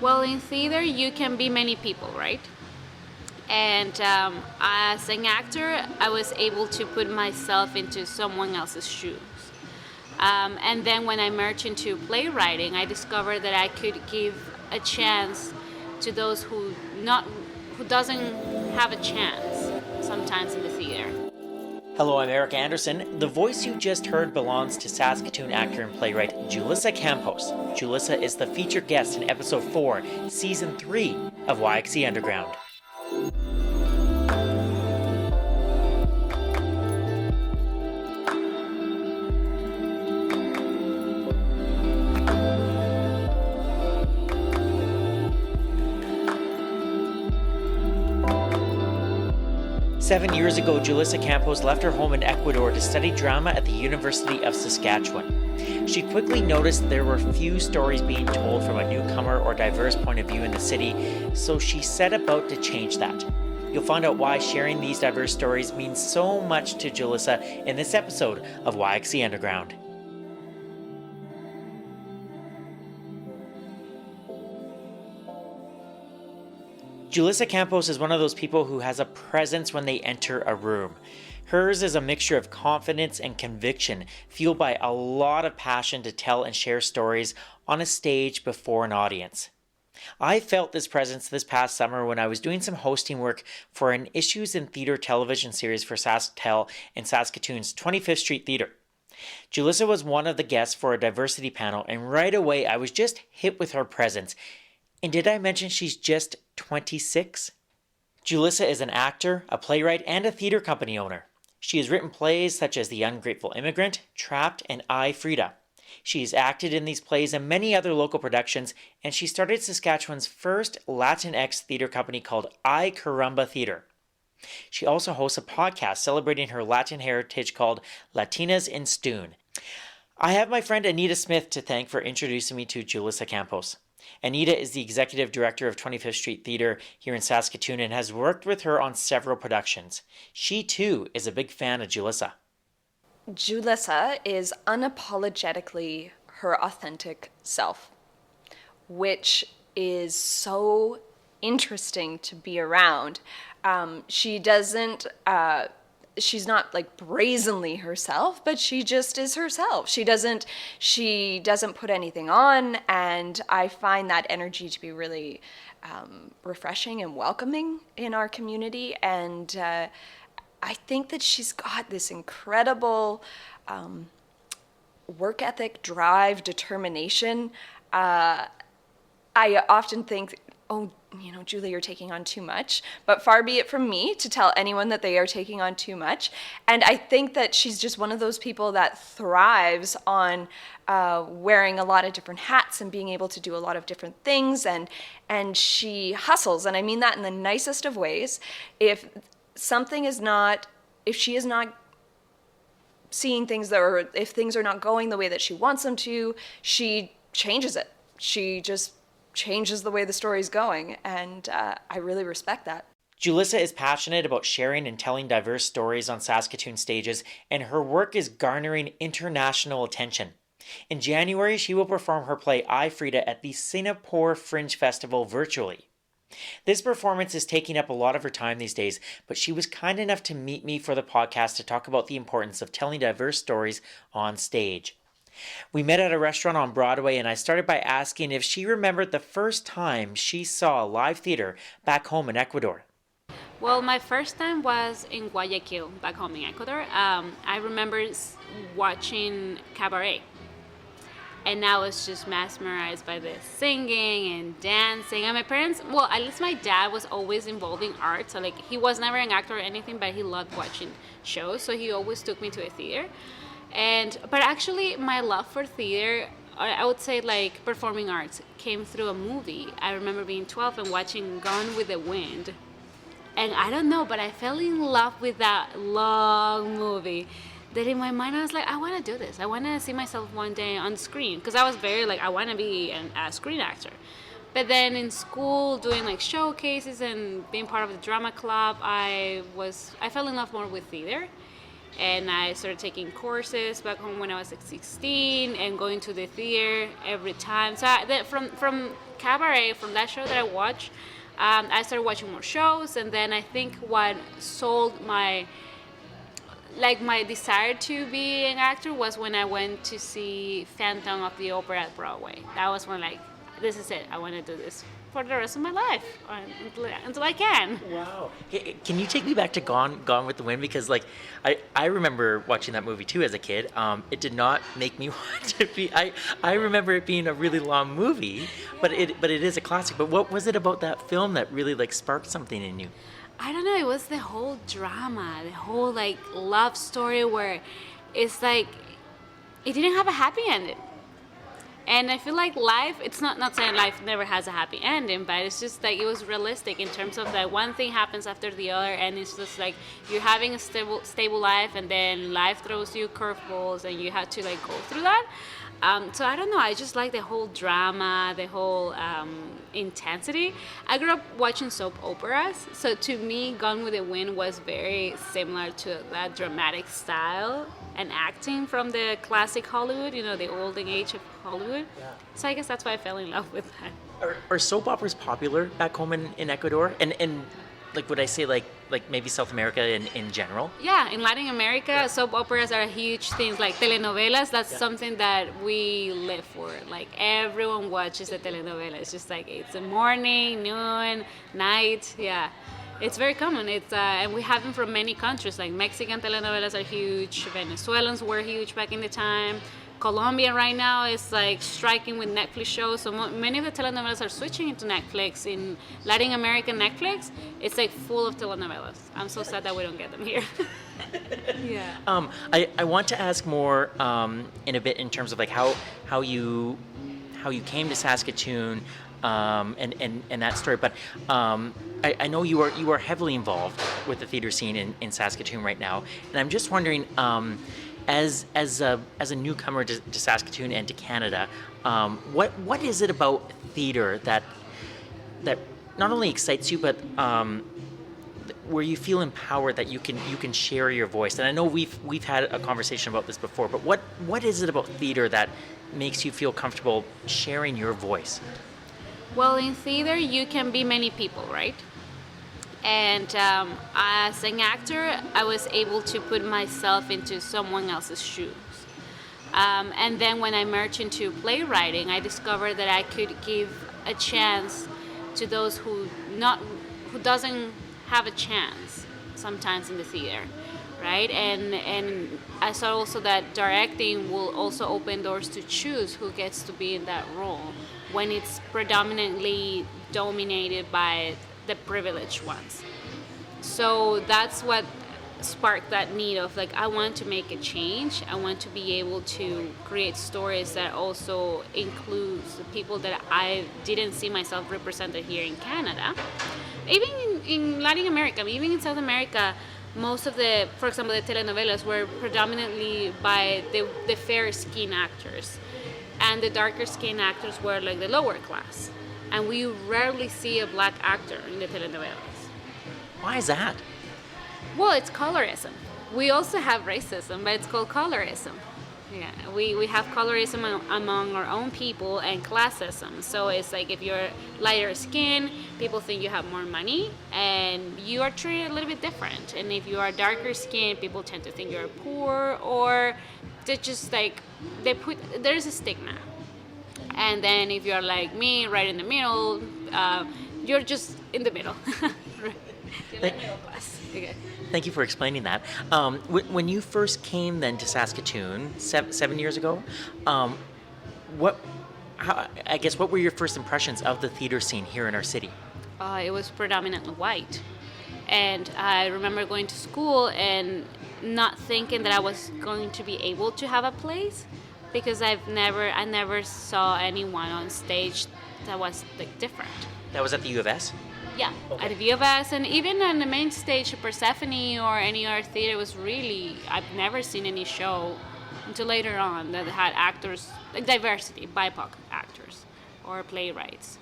Well, in theater, you can be many people, right? And as an actor, I was able to put myself into someone else's shoes. And then when I merged into playwriting, I discovered that I could give a chance to those who doesn't have a chance sometimes in the theater. Hello, I'm Eric Anderson. The voice you just heard belongs to Saskatoon actor and playwright Yulissa Campos. Yulissa is the featured guest in episode 4, season 3 of YXE Underground. 7 years ago, Yulissa Campos left her home in Ecuador to study drama at the University of Saskatchewan. She quickly noticed there were few stories being told from a newcomer or diverse point of view in the city, so she set about to change that. You'll find out why sharing these diverse stories means so much to Yulissa in this episode of YXE Underground. Yulissa Campos is one of those people who has a presence when they enter a room. Hers is a mixture of confidence and conviction, fueled by a lot of passion to tell and share stories on a stage before an audience. I felt this presence this past summer when I was doing some hosting work for an Issues in Theatre television series for SaskTel in Saskatoon's 25th Street Theatre. Yulissa was one of the guests for a diversity panel, and right away I was just hit with her presence. And did I mention she's just 26? Yulissa is an actor, a playwright, and a theater company owner. She has written plays such as The Ungrateful Immigrant, Trapped, and I, Frida. She's acted in these plays and many other local productions, and she started Saskatchewan's first Latinx theater company called I Caramba Theater. She also hosts a podcast celebrating her Latin heritage called Latinas in Stoon. I have my friend Anita Smith to thank for introducing me to Yulissa Campos. Anita is the executive director of 25th Street Theatre here in Saskatoon and has worked with her on several productions. She too is a big fan of Yulissa. Yulissa is unapologetically her authentic self, which is so interesting to be around. She's not like brazenly herself, but she just is herself. She doesn't put anything on, and I find that energy to be really refreshing and welcoming in our community. And I think that she's got this incredible work ethic, drive, determination. I often think, oh, Julie, you're taking on too much. But far be it from me to tell anyone that they are taking on too much. And I think that she's just one of those people that thrives on wearing a lot of different hats and being able to do a lot of different things. And she hustles, and I mean that in the nicest of ways. If she is not seeing things if things are not going the way that she wants them to, she changes it. She just changes the way the story's going, and I really respect that. Yulissa is passionate about sharing and telling diverse stories on Saskatoon stages, and her work is garnering international attention. In January, she will perform her play I, Frida at the Singapore Fringe Festival virtually. This performance is taking up a lot of her time these days, but she was kind enough to meet me for the podcast to talk about the importance of telling diverse stories on stage. We met at a restaurant on Broadway, and I started by asking if she remembered the first time she saw live theater back home in Ecuador. Well, my first time was in Guayaquil, back home in Ecuador. I remember watching Cabaret, and I was just mesmerized by the singing and dancing. And my parents, well, at least my dad was always involved in art, so like he was never an actor or anything, but he loved watching shows, so he always took me to a theater. But actually, my love for theater, I would say like performing arts, came through a movie. I remember being 12 and watching Gone with the Wind. And I don't know, but I fell in love with that long movie. That in my mind, I was like, I want to do this. I want to see myself one day on screen. Because I was very like, I want to be a screen actor. But then in school, doing like showcases and being part of the drama club, I fell in love more with theater. and I started taking courses back home when I was like 16 and going to the theater every time. So from Cabaret, from that show that I watched, I started watching more shows, and then I think what sold my desire to be an actor was when I went to see Phantom of the Opera at Broadway. That was when this is it. I want to do this for the rest of my life until I can. Wow. Hey, can you take me back to Gone with the Wind? Because I remember watching that movie too as a kid. It did not make me want to be. I remember it being a really long movie, but it is a classic. But what was it about that film that really sparked something in you? I don't know. It was the whole drama, the whole love story where it's it didn't have a happy ending. And I feel like life, it's not saying life never has a happy ending, but it's just it was realistic in terms of that one thing happens after the other, and it's just you're having a stable life, and then life throws you curveballs, and you have to go through that. So I don't know, I just like the whole drama, the whole intensity. I grew up watching soap operas, so to me, Gone with the Wind was very similar to that dramatic style and acting from the classic Hollywood, the olden age of Hollywood. Yeah. So I guess that's why I fell in love with that. Are soap operas popular back home in Ecuador? And would I say maybe South America in general? Yeah, in Latin America, soap operas are huge things. Like telenovelas, that's something that we live for. Everyone watches a telenovela. It's just it's a morning, noon, night. Yeah, it's very common. And we have them from many countries. Mexican telenovelas are huge. Venezuelans were huge back in the time. Colombia right now is striking with Netflix shows, so many of the telenovelas are switching into Netflix. In Latin American Netflix, it's full of telenovelas. I'm so sad that we don't get them here. Yeah. I want to ask more in a bit in terms of how you came to Saskatoon and that story, but I know you are heavily involved with the theater scene in Saskatoon right now, and I'm just wondering. As a newcomer to Saskatoon and to Canada, what is it about theater that not only excites you, but where you feel empowered that you can share your voice? And I know we've had a conversation about this before, but what is it about theater that makes you feel comfortable sharing your voice? Well, in theater you can be many people, right? And as an actor, I was able to put myself into someone else's shoes. And then when I merged into playwriting, I discovered that I could give a chance to those who doesn't have a chance sometimes in the theater, right? And I saw also that directing will also open doors to choose who gets to be in that role when it's predominantly dominated by the privileged ones. So that's what sparked that need of I want to make a change. I want to be able to create stories that also includes the people that I didn't see myself represented here in Canada. Even in Latin America, even in South America, most of for example, the telenovelas were predominantly by the fair skin actors, and the darker skin actors were the lower class. And we rarely see a black actor in the telenovelas. Why is that? Well, it's colorism. We also have racism, but it's called colorism. Yeah, we have colorism among our own people and classism. So it's if you're lighter skin, people think you have more money and you are treated a little bit different. And if you are darker skin, people tend to think you're poor, or they just there's a stigma. And then if you're like me, right in the middle, you're just in the middle. Middle class. Okay. Thank you for explaining that. When you first came then to Saskatoon 7 years ago, what were your first impressions of the theater scene here in our city? It was predominantly white. And I remember going to school and not thinking that I was going to be able to have a place, because I never saw anyone on stage that was different. That was at the U of S? Yeah, okay. At the U of S, and even on the main stage, Persephone or any other theater was really, I've never seen any show until later on that had actors, diversity, BIPOC actors or playwrights.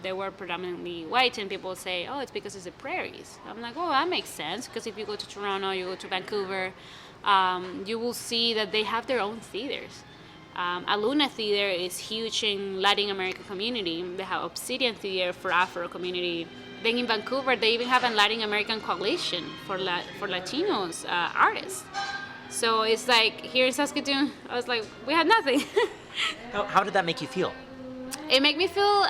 They were predominantly white, and people say, oh, it's because it's the prairies. I'm like, oh, that makes sense, because if you go to Toronto, you go to Vancouver, you will see that they have their own theaters. Aluna Theater is huge in Latin American community. They have Obsidian Theater for Afro community. Then in Vancouver, they even have a Latin American coalition for Latinos artists. So it's like here in Saskatoon, I was like, we had nothing. How did that make you feel? It made me feel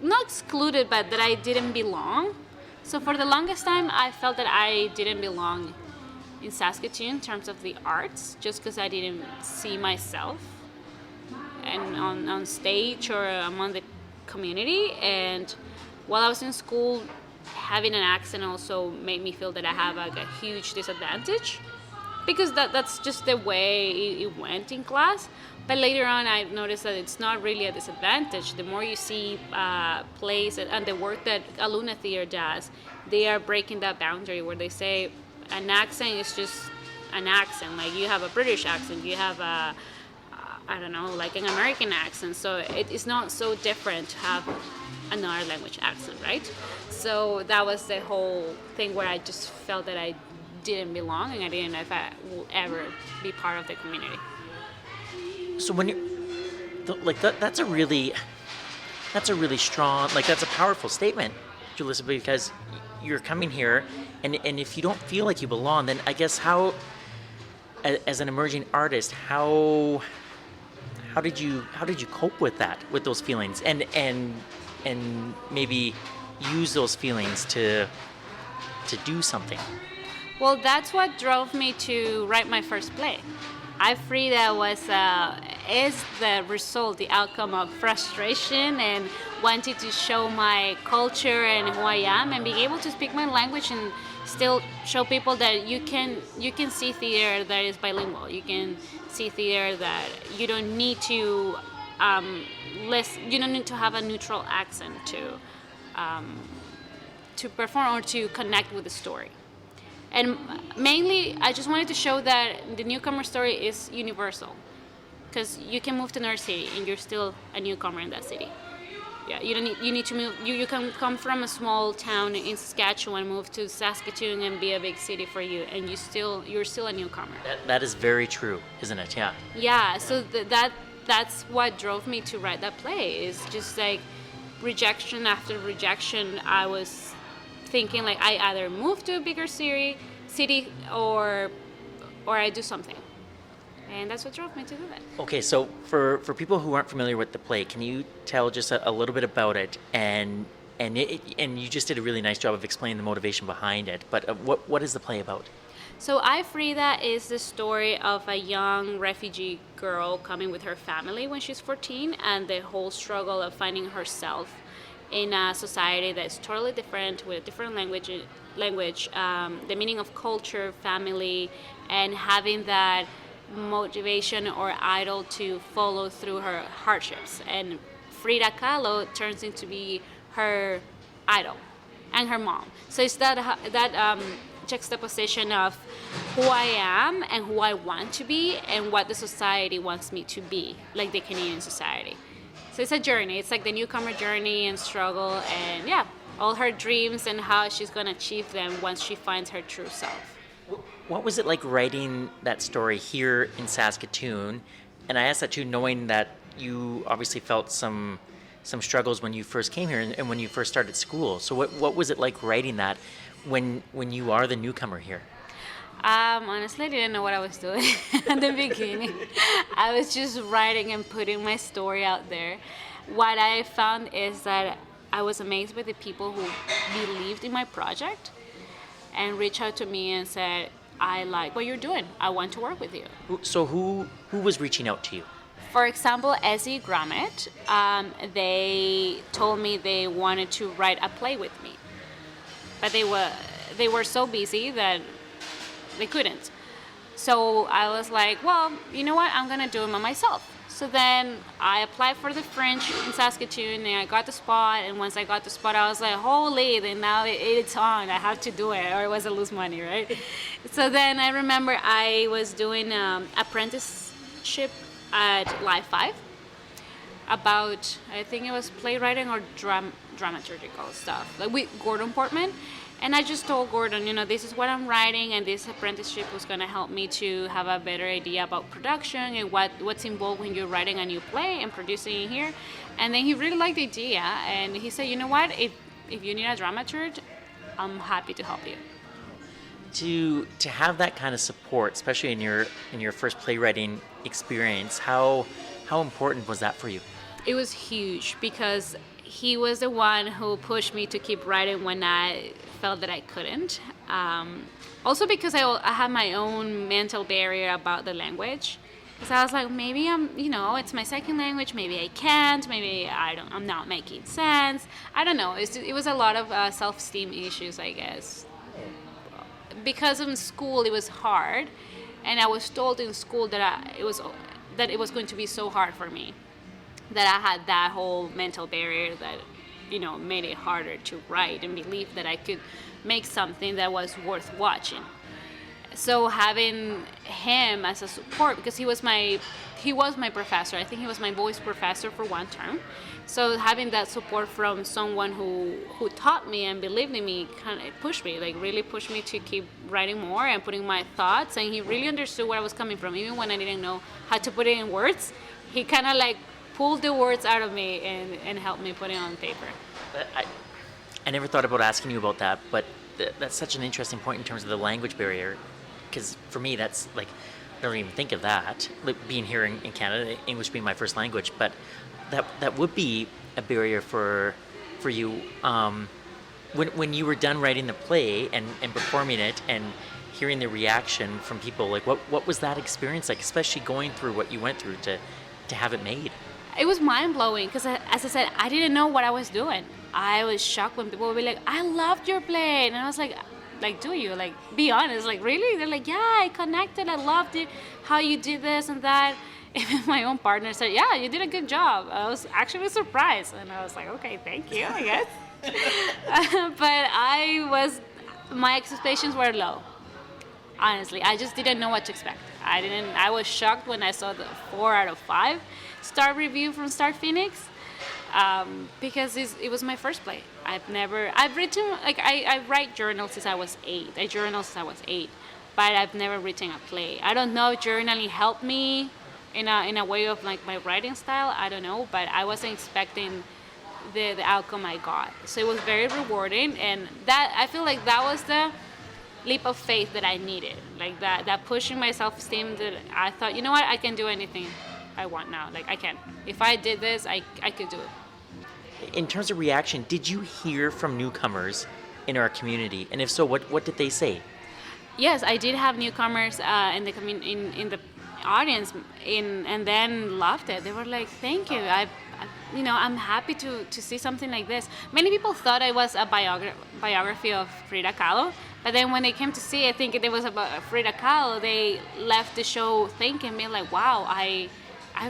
not excluded, but that I didn't belong. So for the longest time, I felt that I didn't belong in Saskatoon in terms of the arts, just because I didn't see myself and on stage or among the community. And while I was in school, having an accent also made me feel that I have like a huge disadvantage, because that's just the way it went in class. But later on, I noticed that it's not really a disadvantage. The more you see plays and the work that Aluna Theater does, they are breaking that boundary where they say an accent is just an accent. Like you have a British accent, you have a, I don't know, like an American accent. So it's not so different to have another language accent, right? So that was the whole thing where I just felt that I didn't belong, and I didn't know if I will ever be part of the community. So when you like that's a really strong, like that's a powerful statement, Yulissa, because you're coming here, and if you don't feel like you belong, then I guess how, as an emerging artist, how did you cope with that, with those feelings, and maybe use those feelings to do something? Well, that's what drove me to write my first play. I Frida is the result, the outcome of frustration and wanting to show my culture and who I am, and being able to speak my language and still show people that you can see theater that is bilingual. You can see theater that you don't need to you don't need to have a neutral accent to perform or to connect with the story. And mainly, I just wanted to show that the newcomer story is universal, because you can move to another city and you're still a newcomer in that city. Yeah, you need to move. You can come from a small town in Saskatchewan, move to Saskatoon, and be a big city for you, and you're still a newcomer. That is very true, isn't it? Yeah. Yeah. So that's what drove me to write that play. Is just like rejection after rejection. I was thinking like I either move to a bigger city or I do something, and that's what drove me to do that. Okay, so for people who aren't familiar with the play, can you tell just a little bit about it, and you just did a really nice job of explaining the motivation behind it, but what is the play about? So I Frida is the story of a young refugee girl coming with her family when she's 14, and the whole struggle of finding herself in a society that's totally different, with a different language, the meaning of culture, family, and having that motivation or idol to follow through her hardships. And Frida Kahlo turns into be her idol and her mom. So it's that juxtaposition of who I am and who I want to be and what the society wants me to be, like the Canadian society. So it's a journey. It's like the newcomer journey and struggle, and yeah, all her dreams and how she's going to achieve them once she finds her true self. What was it like writing that story here in Saskatoon? And I asked that too, knowing that you obviously felt some struggles when you first came here and when you first started school. So what was it like writing that when you are the newcomer here? Honestly, I didn't know what I was doing at the beginning. I was just writing and putting my story out there. What I found is that I was amazed by the people who believed in my project and reached out to me and said, I like what you're doing. I want to work with you. So who was reaching out to you? For example, Ezzy Grommet, they told me they wanted to write a play with me. But they were so busy that they couldn't. So I was like, well, you know what? I'm going to do it by myself. So then I applied for the French in Saskatoon, and I got the spot. And once I got the spot, I was like, holy, then now it's on. I have to do it, or it was a lose money, right? So then I remember I was doing apprenticeship at Live 5. about, I think it was playwriting or dramaturgical stuff, like with Gordon Portman. And I just told Gordon, this is what I'm writing, and this apprenticeship was going to help me to have a better idea about production and what's involved when you're writing a new play and producing it here. And then he really liked the idea, and he said, you know what, if you need a dramaturg, I'm happy to help you. To have that kind of support, especially in your first playwriting experience, how important was that for you? It was huge because he was the one who pushed me to keep writing when I felt that I couldn't. Also because I had my own mental barrier about the language. Because I was like, maybe it's my second language, maybe I can't, maybe I'm not making sense. I don't know. It was a lot of self-esteem issues, I guess. Because in school it was hard, and I was told in school that it was going to be so hard for me, that I had that whole mental barrier that made it harder to write and believe that I could make something that was worth watching. So having him as a support, because he was my professor. I think he was my voice professor for one term. So having that support from someone who taught me and believed in me kind of pushed me, really pushed me to keep writing more and putting my thoughts. And he really understood where I was coming from, even when I didn't know how to put it in words. He kind of pulled the words out of me and helped me put it on paper. I never thought about asking you about that, but that's such an interesting point in terms of the language barrier, because for me that's I don't even think of that, being here in Canada, English being my first language, but that would be a barrier for you. When you were done writing the play and performing it and hearing the reaction from people, what was that experience like, especially going through what you went through to have it made? It was mind-blowing because, as I said, I didn't know what I was doing. I was shocked when people would be like, I loved your play. And I was like, do you? Be honest. Really? They're like, yeah, I connected. I loved it, how you did this and that. Even my own partner said, yeah, you did a good job. I was actually surprised. And I was like, okay, thank you, I guess. But my expectations were low. Honestly, I just didn't know what to expect. I was shocked when I saw the 4 out of 5 star review from Star Phoenix, because it was my first play. I've written, I write journals since I was 8. I journal since I was 8, but I've never written a play. I don't know if journaling helped me in a way of my writing style. I don't know, but I wasn't expecting the outcome I got. So it was very rewarding, and that I feel like that was the leap of faith that I needed, that pushing my self-esteem, that I thought, you know what, I can do anything I want now. I can. If I did this, I could do it. In terms of reaction, did you hear from newcomers in our community? And if so, what did they say? Yes, I did have newcomers in the audience, and then loved it. They were like, thank you. I'm happy to see something like this. Many people thought it was a biography of Frida Kahlo, but then when they came to see it, thinking it was about Frida Kahlo, they left the show thinking, me wow, I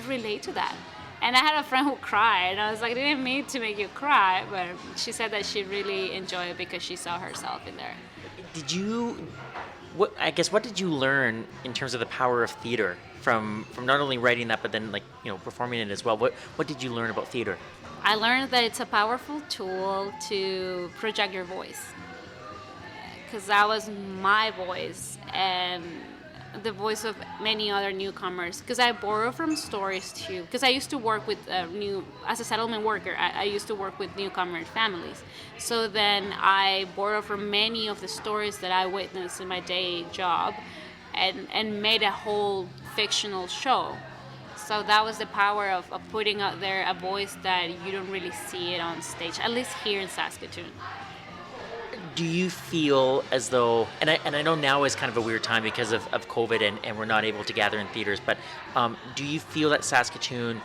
relate to that. And I had a friend who cried, and I was like, I didn't mean to make you cry, but she said that she really enjoyed it because she saw herself in there. What did you learn in terms of the power of theater from not only writing that, but then performing it as well? What did you learn about theater? I learned that it's a powerful tool to project your voice, because that was my voice and the voice of many other newcomers, because I borrow from stories too, because I used to work with as a settlement worker. I used to work with newcomer families, so then I borrow from many of the stories that I witnessed in my day job and made a whole fictional show. So that was the power of putting out there a voice that you don't really see it on stage, at least here in Saskatoon. Do you feel as though, and I know now is kind of a weird time because of COVID and we're not able to gather in theaters, but do you feel that Saskatoon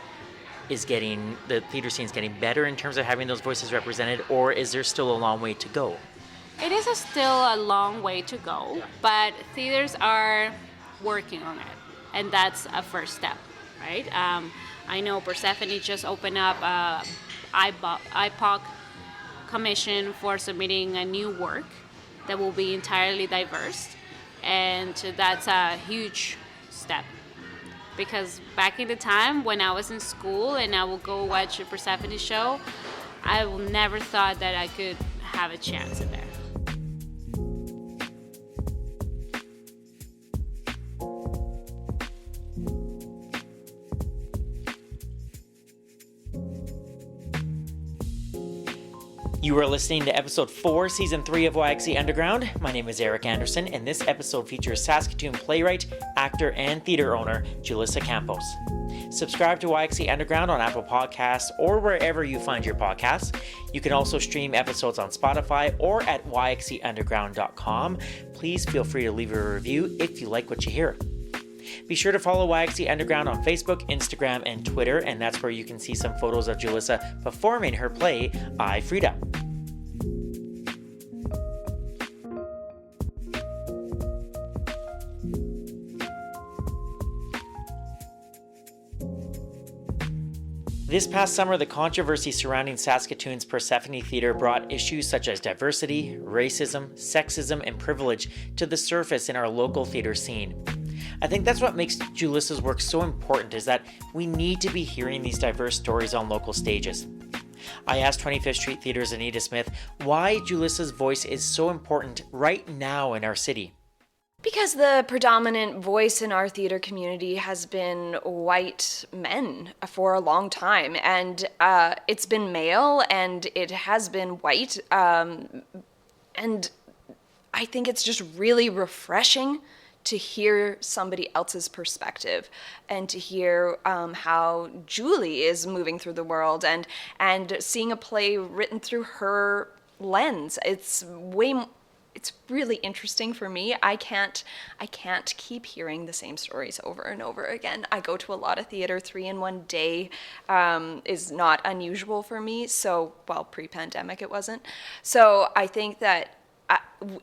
the theater scene is getting better in terms of having those voices represented, or is there still a long way to go? It is still a long way to go, but theaters are working on it, and that's a first step, right? I know Persephone just opened up IPOC commission for submitting a new work that will be entirely diverse, and that's a huge step. because back in the time when I was in school and I would go watch a Persephone show, I never thought that I could have a chance in there. You are listening to episode 4, season 3 of YXE Underground. My name is Eric Anderson, and this episode features Saskatoon playwright, actor, and theater owner, Yulissa Campos. Subscribe to YXE Underground on Apple Podcasts or wherever you find your podcasts. You can also stream episodes on Spotify or at yxeunderground.com. Please feel free to leave a review if you like what you hear. Be sure to follow YXE Underground on Facebook, Instagram, and Twitter, and that's where you can see some photos of Yulissa performing her play, I, Frida. This past summer, the controversy surrounding Saskatoon's Persephone Theatre brought issues such as diversity, racism, sexism, and privilege to the surface in our local theatre scene. I think that's what makes Yulissa's work so important, is that we need to be hearing these diverse stories on local stages. I asked 25th Street Theatre's Anita Smith why Yulissa's voice is so important right now in our city. Because the predominant voice in our theater community has been white men for a long time, and it's been male and it has been white, and I think it's just really refreshing to hear somebody else's perspective and to hear how Julie is moving through the world and seeing a play written through her lens. It's really interesting for me. I can't keep hearing the same stories over and over again. I go to a lot of theater. 3 in 1 day is not unusual for me. So, well, pre-pandemic it wasn't. So I think that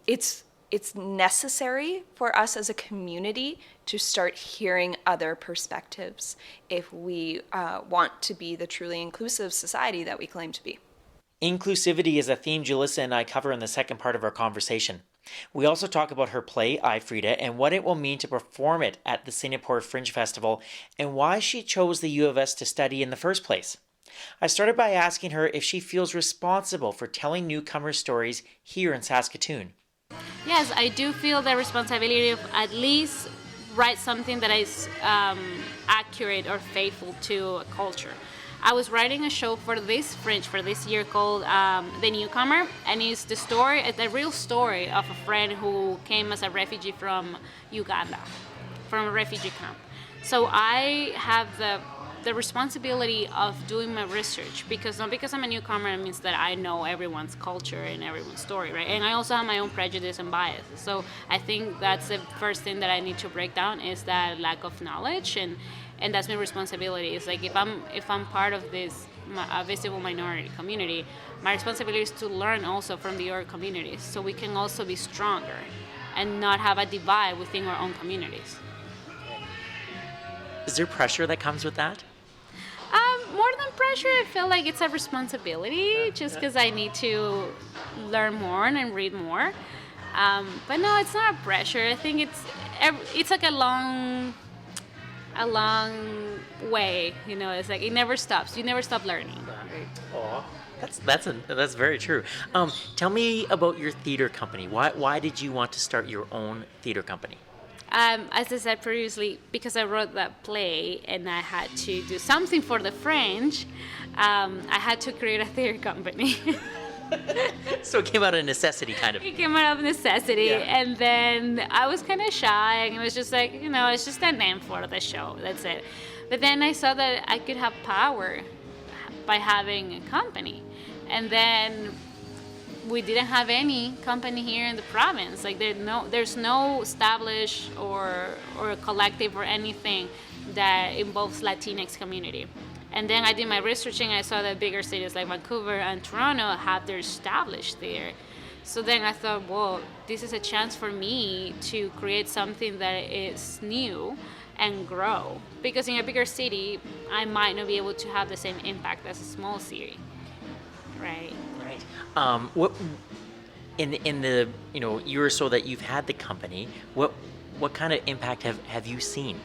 it's necessary for us as a community to start hearing other perspectives if we want to be the truly inclusive society that we claim to be. Inclusivity is a theme Yulissa and I cover in the second part of our conversation. We also talk about her play, I, Frida, and what it will mean to perform it at the Singapore Fringe Festival, and why she chose the U of S to study in the first place. I started by asking her if she feels responsible for telling newcomer stories here in Saskatoon. Yes, I do feel the responsibility of at least write something that is accurate or faithful to a culture. I was writing a show for this Fringe for this year called The Newcomer, and it's the real story of a friend who came as a refugee from Uganda, from a refugee camp. So I have the responsibility of doing my research, because not because I'm a newcomer it means that I know everyone's culture and everyone's story, right? And I also have my own prejudice and bias. So I think that's the first thing that I need to break down, is that lack of knowledge, and that's my responsibility. It's like if I'm part of this visible minority community, my responsibility is to learn also from the other communities, so we can also be stronger and not have a divide within our own communities. Is there pressure that comes with that? More than pressure, I feel like it's a responsibility, just because I need to learn more and read more. But no, it's not a pressure. I think it's like a long way. You know, it's like it never stops. You never stop learning. Right? That's very true. Tell me about your theater company. Why did you want to start your own theater company? As I said previously, because I wrote that play and I had to do something for the French, I had to create a theater company. So it came out of necessity, kind of. It came out of necessity, yeah. And then I was kind of shy, and it was just like, it's just a name for the show, that's it. But then I saw that I could have power by having a company. And then we didn't have any company here in the province. Like there's no established or a collective or anything that involves Latinx community. And then I did my research and I saw that bigger cities like Vancouver and Toronto have their established there. So then I thought, well, this is a chance for me to create something that is new and grow. Because in a bigger city, I might not be able to have the same impact as a small city, right? Right. What in the year or so that you've had the company, what kind of impact have you seen?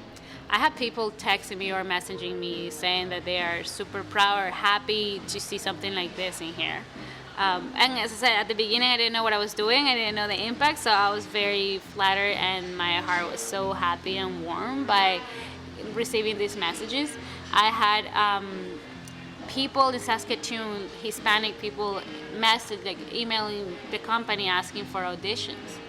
I had people texting me or messaging me saying that they are super proud or happy to see something like this in here. And as I said, at the beginning, I didn't know what I was doing. I didn't know the impact, so I was very flattered, and my heart was so happy and warm by receiving these messages. I had people in Saskatoon, Hispanic people, emailing the company asking for auditions.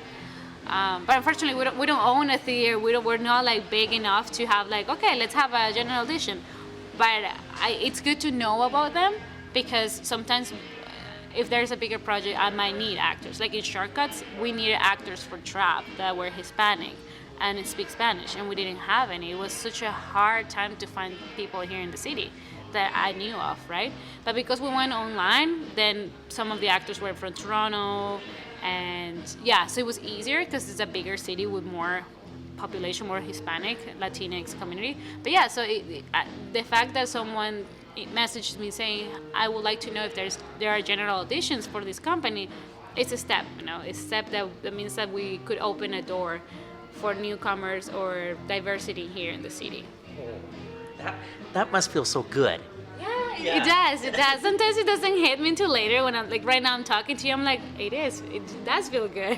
But unfortunately, we don't own a theater. We're not like big enough to have like, okay, let's have a general audition. But it's good to know about them, because sometimes if there's a bigger project, I might need actors. Like in Shortcuts, we needed actors for Trap that were Hispanic and speak Spanish, and we didn't have any. It was such a hard time to find people here in the city that I knew of, right? But because we went online, then some of the actors were from Toronto, and yeah, so it was easier because it's a bigger city with more population, more Hispanic, Latinx community. But yeah, so the fact that someone messaged me saying, I would like to know if there are general auditions for this company, it's a step, it's a step that means that we could open a door for newcomers or diversity here in the city. That must feel so good. Yeah. It does. Sometimes it doesn't hit me until later when I'm like, right now I'm talking to you, I'm like, it does feel good.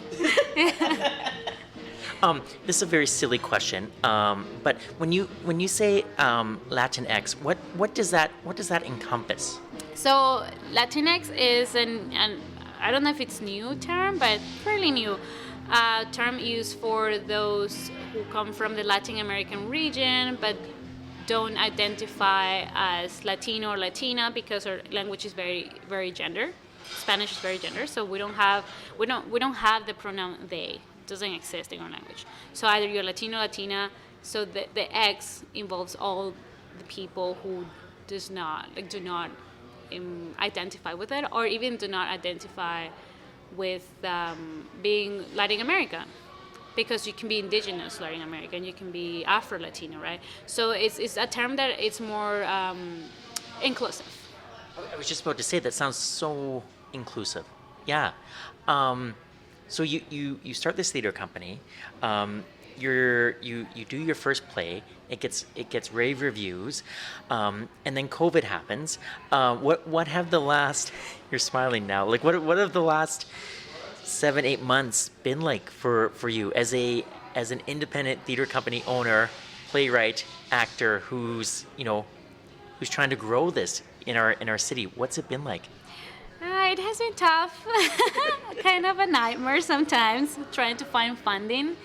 This is a very silly question, but when you say Latinx, what does that encompass? So Latinx is an I don't know if it's new term, but fairly new term used for those who come from the Latin American region, but don't identify as Latino or Latina because our language is very, very gender. Spanish is very gender, so we don't have the pronoun they. It doesn't exist in our language. So either you're Latino, Latina. So the X involves all the people who do not identify with it, or even do not identify with being Latin American. Because you can be indigenous Latin American, you can be Afro-Latino, right? So it's a term that it's more inclusive. I was just about to say, that sounds so inclusive. Yeah. So you start this theater company. You do your first play. It gets rave reviews, and then COVID happens. What have the last? You're smiling now. Like what have the last 7-8 months been like for you as an independent theater company owner, playwright, actor who's trying to grow this in our city? What's it been like? It has been tough, kind of a nightmare sometimes, trying to find funding,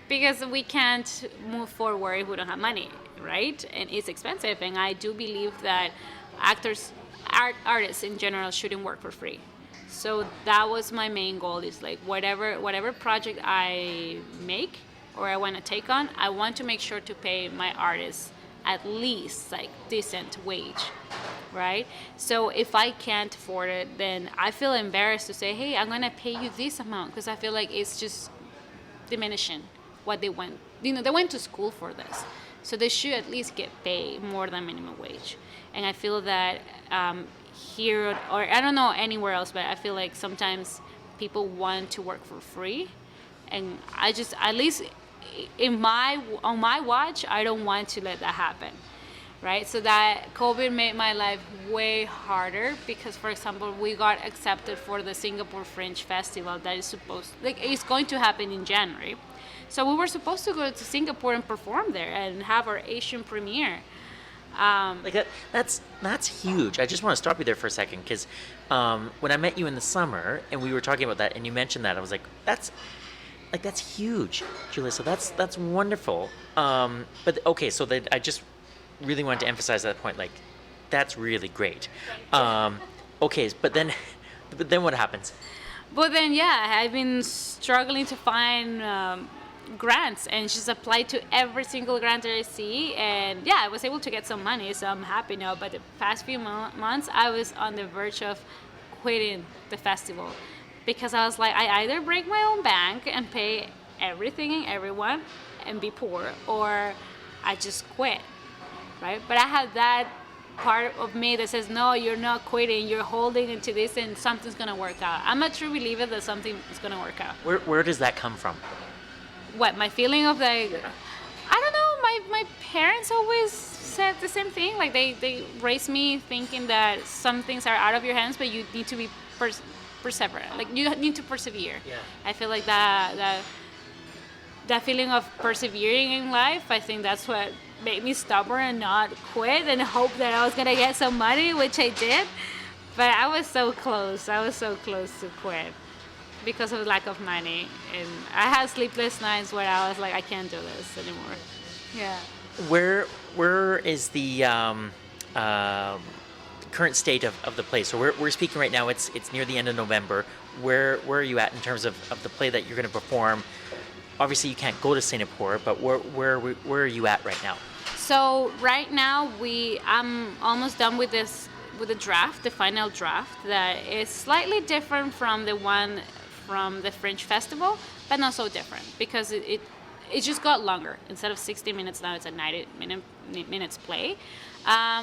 because we can't move forward if we don't have money, right? And it's expensive, and I do believe that artists in general shouldn't work for free. So that was my main goal, is like whatever project I make or I want to take on, I want to make sure to pay my artists at least like decent wage, right? So if I can't afford it, then I feel embarrassed to say, hey, I'm gonna pay you this amount, because I feel like it's just diminishing what they went. They went to school for this, so they should at least get paid more than minimum wage. And I feel that here, or I don't know anywhere else, but I feel like sometimes people want to work for free, and I just, at least on my watch, I don't want to let that happen, right? So that COVID made my life way harder, because, for example, we got accepted for the Singapore Fringe Festival that is it's going to happen in January. So we were supposed to go to Singapore and perform there and have our Asian premiere. That's huge. I just want to stop you there for a second, because when I met you in the summer and we were talking about that and you mentioned that, I was like, that's huge, Yulissa. That's wonderful. But okay, so that I just really wanted to emphasize that point. Like, that's really great. Okay, but then what happens? But then, yeah, I've been struggling to find grants, and just applied to every single grant that I see, and yeah, I was able to get some money, so I'm happy now. But the past few months, I was on the verge of quitting the festival, because I was like, I either break my own bank and pay everything and everyone and be poor, or I just quit, right? But I have that part of me that says, no, you're not quitting, you're holding into this, and something's gonna work out. I'm a true believer that something is gonna work out. Where does that come from? What, my feeling of like, I don't know, like my parents always said the same thing. Like they raised me thinking that some things are out of your hands, but you need to be perseverant. Like you need to persevere. Yeah. I feel like that feeling of persevering in life, I think that's what made me stubborn and not quit and hope that I was gonna get some money, which I did. But I was so close. I was so close to quit because of lack of money, and I had sleepless nights where I was like, I can't do this anymore. Yeah. Where is the current state of the play? So we're speaking right now. It's near the end of November. Where are you at in terms of the play that you're going to perform? Obviously, you can't go to Singapore, but where are you at right now? So right now I'm almost done with the draft, the final draft, that is slightly different from the one from the Fringe Festival, but not so different because it just got longer. Instead of 60 minutes now, it's a 90 minutes play.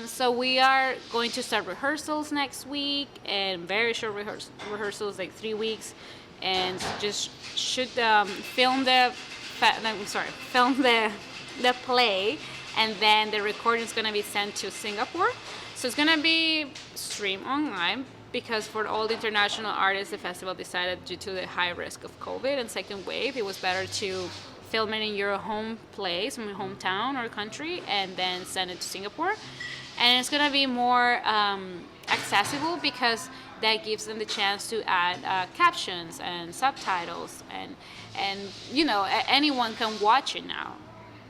So we are going to start rehearsals next week, and very short rehearsals, like 3 weeks, and just should film the play, and then the recording is going to be sent to Singapore. So it's going to be streamed online because for all the international artists, the festival decided due to the high risk of COVID and second wave, it was better to film it in your home place, in your hometown or country, and then send it to Singapore. And it's going to be more accessible because that gives them the chance to add captions and subtitles, and anyone can watch it now.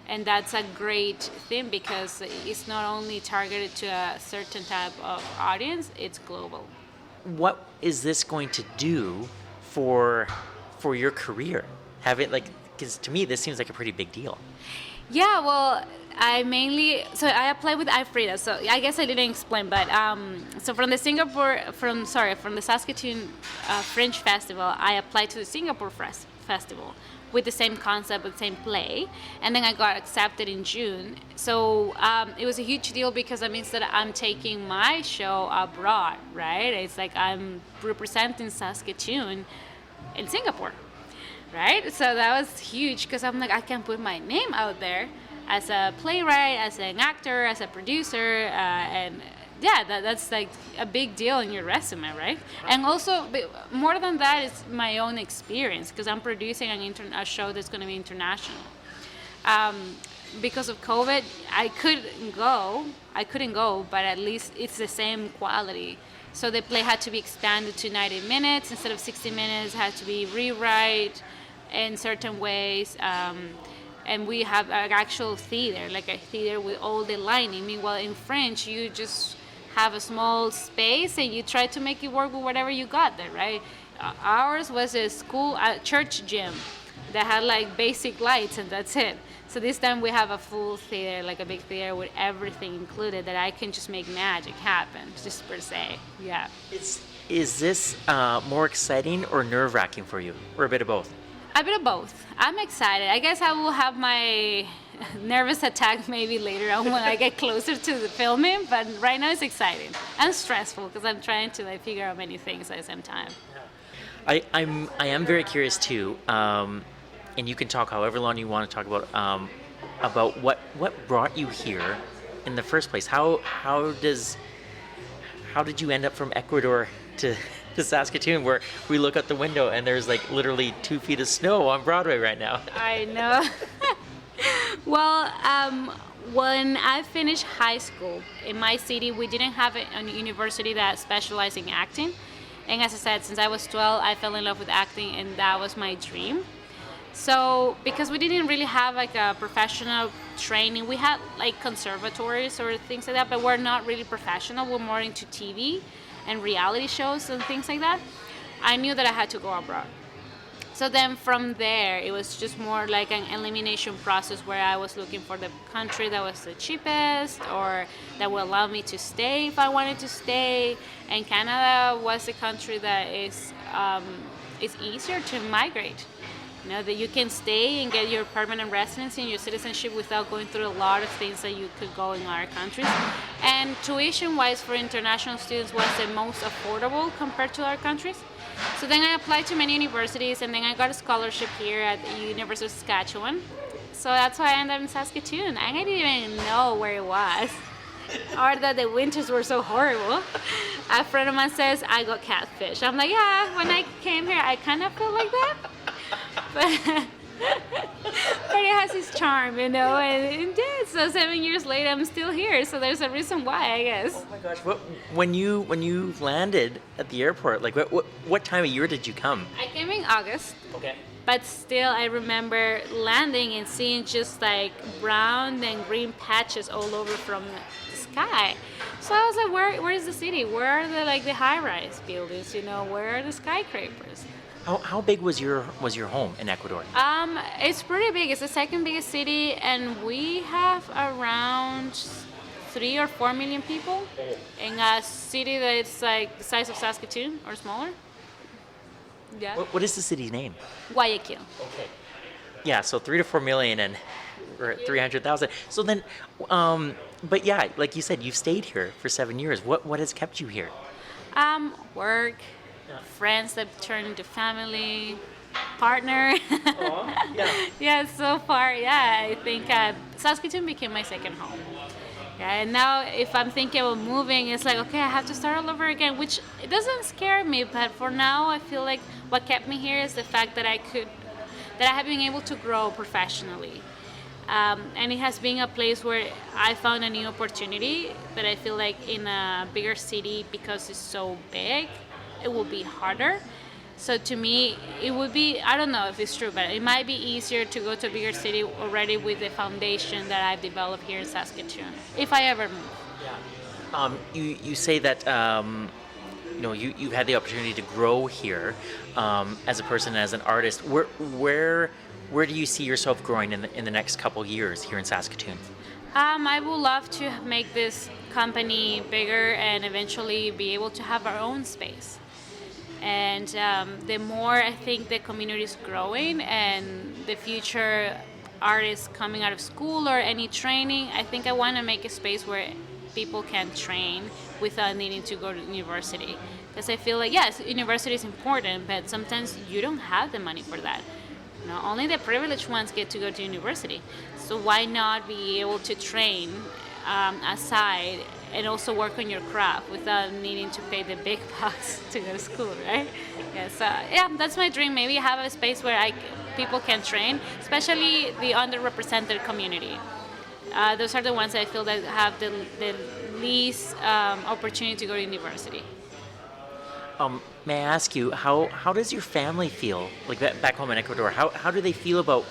And that's a great thing because it's not only targeted to a certain type of audience, it's global. What is this going to do for your career? Because to me, this seems like a pretty big deal. Yeah, well, I applied with iFrida, so I guess I didn't explain, but so from the Saskatoon Fringe Festival, I applied to the Singapore Festival with the same concept, with the same play, and then I got accepted in June. So it was a huge deal because that means that I'm taking my show abroad, right? It's like I'm representing Saskatoon in Singapore, right? So that was huge because I'm like, I can put my name out there as a playwright, as an actor, as a producer, and yeah, that's like a big deal in your resume, right? And also, more than that, it's my own experience because I'm producing a show that's going to be international. Because of COVID, I couldn't go, but at least it's the same quality. So the play had to be expanded to 90 minutes instead of 60 minutes. Had to be rewrite in certain ways. And we have an actual theater, like a theater with all the lighting. Meanwhile, in French, you just have a small space and you try to make it work with whatever you got there, right? Ours was a church gym that had like basic lights and that's it. So this time we have a full theater, like a big theater with everything included that I can just make magic happen, just per se. Yeah. Is this more exciting or nerve-wracking for you, or a bit of both? A bit of both. I'm excited. I guess I will have my nervous attack maybe later on when I get closer to the filming, but right now it's exciting and stressful because I'm trying to figure out many things at the same time. I am very curious too, and you can talk however long you want to talk about what brought you here in the first place. How did you end up from Ecuador to Saskatoon, where we look out the window and there's like literally 2 feet of snow on Broadway right now? I know. Well, when I finished high school in my city, we didn't have a university that specialized in acting. And as I said, since I was 12, I fell in love with acting, and that was my dream. So because we didn't really have like a professional training, we had like conservatories or things like that, but we're not really professional. We're more into TV and reality shows and things like that. I knew that I had to go abroad. So then from there, it was just more like an elimination process where I was looking for the country that was the cheapest or that would allow me to stay if I wanted to stay. And Canada was a country that is easier to migrate. You know, that you can stay and get your permanent residency and your citizenship without going through a lot of things that you could go in other countries. And tuition-wise for international students was the most affordable compared to other countries. So then I applied to many universities, and then I got a scholarship here at the University of Saskatchewan, So that's why I ended up in Saskatoon. I didn't even know where it was, or that the winters were so horrible. A friend of mine says I got catfish. I'm like, yeah, when I came here, I kind of felt like that. But, but it has its charm, and it did. So 7 years later, I'm still here. So there's a reason why, I guess. Oh my gosh! When you landed at the airport, like what time of year did you come? I came in August. Okay. But still, I remember landing and seeing just like brown and green patches all over from the sky. So I was like, where is the city? Where are the high-rise buildings? Where are the skyscrapers? How big was your home in Ecuador? It's pretty big. It's the second biggest city, and we have around 3 or 4 million people in a city that's like the size of Saskatoon or smaller. Yeah. What is the city's name? Guayaquil. Okay. Yeah, so 3 to 4 million, and we're at 300,000. So then, but yeah, like you said, you've stayed here for 7 years. What has kept you here? Work, friends that turn into family, partner. Yeah. Yeah, so far, yeah, I think Saskatoon became my second home. Yeah, and now if I'm thinking about moving, it's like, okay, I have to start all over again, which it doesn't scare me, but for now, I feel like what kept me here is the fact that I have been able to grow professionally. And it has been a place where I found a new opportunity that I feel like in a bigger city, because it's so big, it will be harder. So to me, it would be, I don't know if it's true, but it might be easier to go to a bigger city already with the foundation that I've developed here in Saskatoon, if I ever move. Yeah. You say that you had the opportunity to grow here as a person, as an artist. Where do you see yourself growing in the next couple years here in Saskatoon? I would love to make this company bigger and eventually be able to have our own space. And the more I think the community is growing and the future artists coming out of school or any training, I think I want to make a space where people can train without needing to go to university. Because I feel like, yes, university is important, but sometimes you don't have the money for that. Only the privileged ones get to go to university. So why not be able to train aside and also work on your craft without needing to pay the big bucks to go to school, right? Yes, that's my dream. Maybe have a space where people can train, especially the underrepresented community. Those are the ones I feel that have the least opportunity to go to university. May I ask you, how does your family feel, like back home in Ecuador? How do they feel about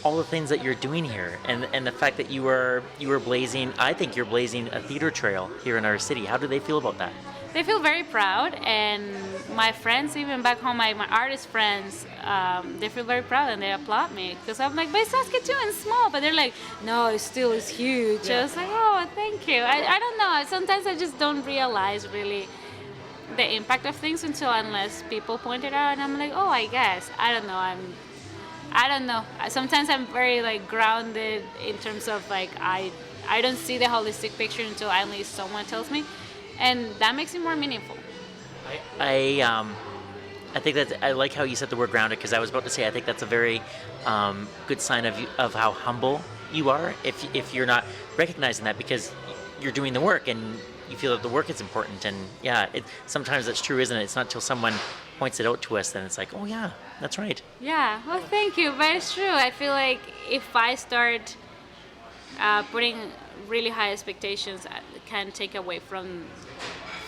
all the things that you're doing here, and the fact that you are blazing, I think you're blazing a theater trail here in our city? How do they feel about that? They feel very proud, and my friends, even back home, my artist friends, they feel very proud and they applaud me, because I'm like, but Saskatoon is small, but they're like, no, it still is huge. Yeah. I was like, oh, thank you. I don't know, sometimes I just don't realize really the impact of things unless people point it out, and I'm like, oh, I guess. I don't know. Sometimes I'm very grounded in terms of I don't see the holistic picture until at least someone tells me, and that makes it more meaningful. I think that I like how you said the word grounded, because I was about to say I think that's a very good sign of how humble you are if you're not recognizing that, because you're doing the work and you feel that the work is important. And yeah, sometimes that's true, isn't it? It's not until someone points it out to us, then it's like, oh yeah, that's right. Yeah, well, thank you, but it's true. I feel like if I start putting really high expectations, it can take away from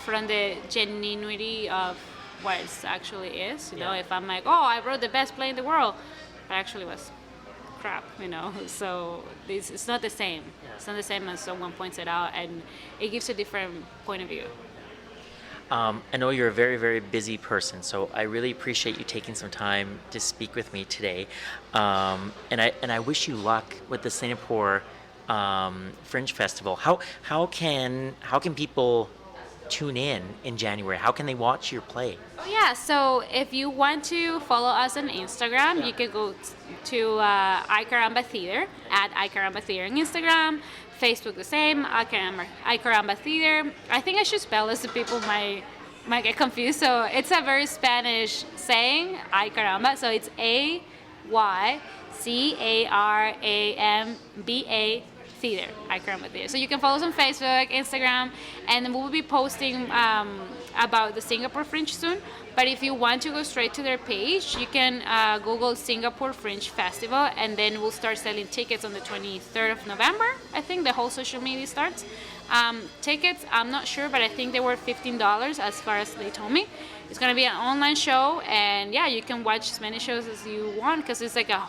the genuinity of what it actually is. If I'm like, oh, I wrote the best play in the world, but actually was crap, so it's not the same. It's not the same as someone points it out, and it gives a different point of view. I know you're a very, very busy person, so I really appreciate you taking some time to speak with me today. And I wish you luck with the Singapore Fringe Festival. How can people tune in January? How can they watch your play? Oh yeah, so if you want to follow us on Instagram, you can go to Ay Caramba Theater, at Ay Caramba Theater on Instagram. Facebook the same, Ay Caramba Theater. I think I should spell this so people might get confused. So it's a very Spanish saying, Ay Caramba. So it's AYCARAMBA. Caramba Theater, Caramba Theater. So you can follow us on Facebook, Instagram, and then we'll be posting about the Singapore Fringe soon. But if you want to go straight to their page, you can Google Singapore Fringe Festival, and then we'll start selling tickets on the 23rd of November. I think the whole social media starts. Tickets, I'm not sure, but I think they were $15 as far as they told me. It's going to be an online show, and yeah, you can watch as many shows as you want because it's like a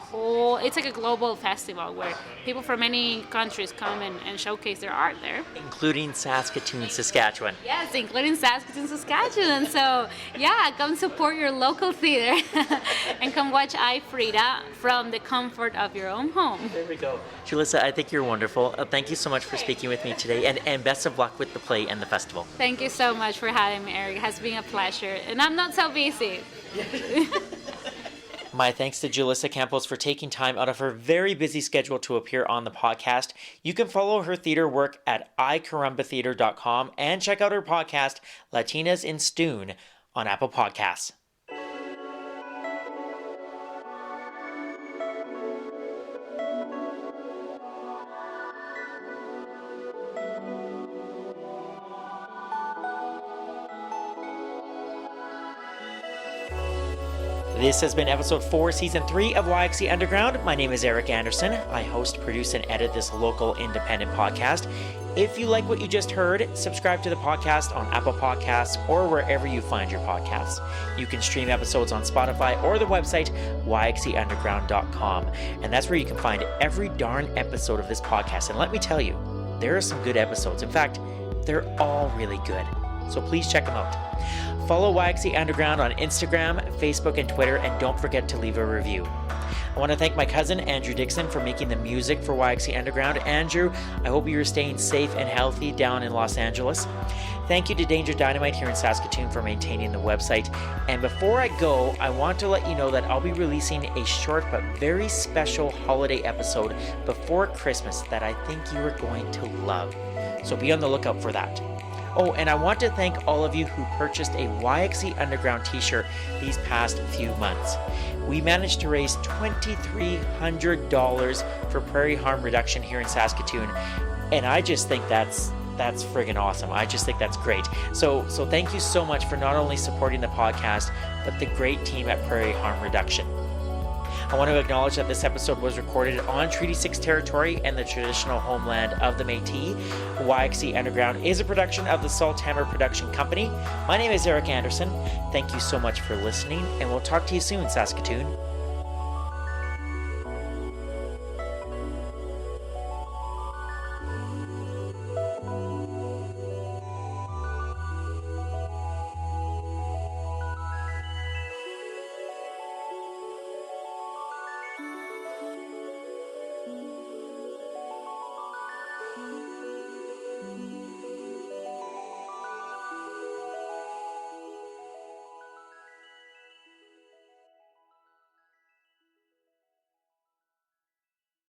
global festival where people from many countries come and showcase their art there. Including Saskatoon, Saskatchewan. Yes, including Saskatoon, Saskatchewan. So yeah, come support your local theater and come watch I, Frida from the comfort of your own home. There we go. Yulissa, I think you're wonderful. Thank you so much for speaking with me today, and best of luck with the play and the festival. Thank you so much for having me, Eric. It has been a pleasure. And I'm not so busy. My thanks to Yulissa Campos for taking time out of her very busy schedule to appear on the podcast. You can follow her theater work at icarambatheater.com and check out her podcast, Latinas in Stoon, on Apple Podcasts. This has been episode 4, season 3 of YXC Underground. My name is Eric Anderson. I host, produce, and edit this local independent podcast. If you like what you just heard, subscribe to the podcast on Apple Podcasts or wherever you find your podcasts. You can stream episodes on Spotify or the website yxcunderground.com. And that's where you can find every darn episode of this podcast. And let me tell you, there are some good episodes. In fact, they're all really good. So please check them out. Follow YXC Underground on Instagram, Facebook, and Twitter, and don't forget to leave a review. I want to thank my cousin, Andrew Dixon, for making the music for YXC Underground. Andrew, I hope you're staying safe and healthy down in Los Angeles. Thank you to Danger Dynamite here in Saskatoon for maintaining the website. And before I go, I want to let you know that I'll be releasing a short but very special holiday episode before Christmas that I think you are going to love. So be on the lookout for that. Oh, and I want to thank all of you who purchased a YXC Underground t-shirt these past few months. We managed to raise $2,300 for prairie harm reduction here in Saskatoon, and I just think that's friggin' awesome. I just think that's great. So thank you so much for not only supporting the podcast, but the great team at Prairie Harm Reduction. I want to acknowledge that this episode was recorded on Treaty 6 territory and the traditional homeland of the Métis. YXC Underground is a production of the Salthammer Production Company. My name is Eric Anderson. Thank you so much for listening, and we'll talk to you soon, Saskatoon.